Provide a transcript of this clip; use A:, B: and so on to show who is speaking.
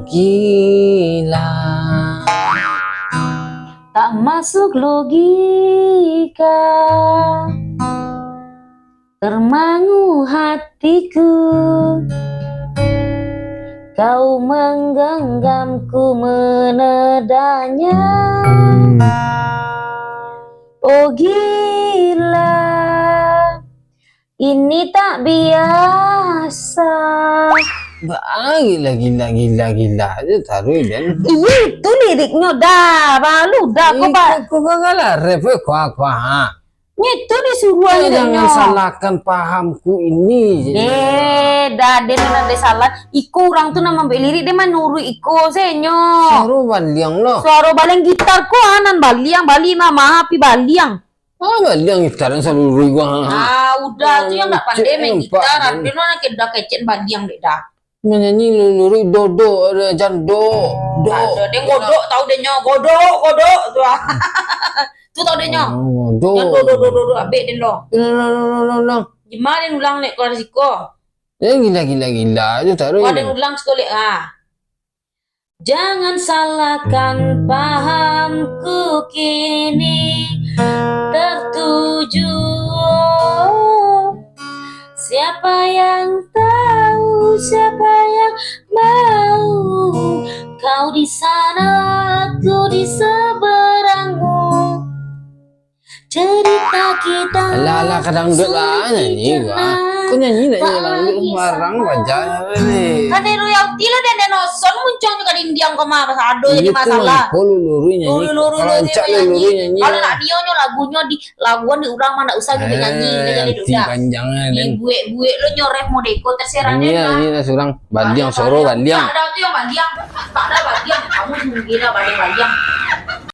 A: gila.
B: Tak masuk logika, termangu hatiku. Kau menggenggamku menedanya. Oh gila, ini tak biasa.
A: Gila. Itu taruh dan.
B: Iya itu liriknya dah, baru dah kok pak.
A: Kok gak ref kuah.
B: Itu disuruh
A: Jangan salahkan pahamku ini.
B: Dah dia ada salah. Iko orang tuh nama lirik dia menurut Iko senyo.
A: Suruh baliang loh.
B: Suara baleng gitar ko anan baliang mama api baliang.
A: Baliang gitaran selalu gua.
B: Udah tuh yang nggak pandai main gitar. Dia nak kedah kecen baliang deh dah.
A: Menyanyi lurui dodo ada jando.
B: Ada dia godok tahu dia nyo godok tuh. Tuh tahu dia nyo. Do abek dia lo.
A: No.
B: Gimana dia ulang nek keluar siko?
A: Ya gila itu taruh.
B: Ada ulang sekali Jangan salahkan pahamku kini tertuju. Siapa yang tahu, siapa yang mau? Kau di sana, aku di seberangmu. Cerita kita.
A: Alah kadang duduk lah nyanyi gua. Kok nyanyi duduk barang baca ini.
B: Kan royalti lah dan noson muncul juga di Indiang koma pasado jadi masalah.
A: Luru nyanyi.
B: Luru nyanyi. Kalau radio nya lagunya di laguan di urang mana usah juga nyanyi jadi udah.
A: Panjangnya dan.
B: Gue lo nyoref modeko terserah deh.
A: Ini surang baliang soro baliang.
B: Ada tuh yang baliang. Tak ada baliang. Kamu sendiri baliang.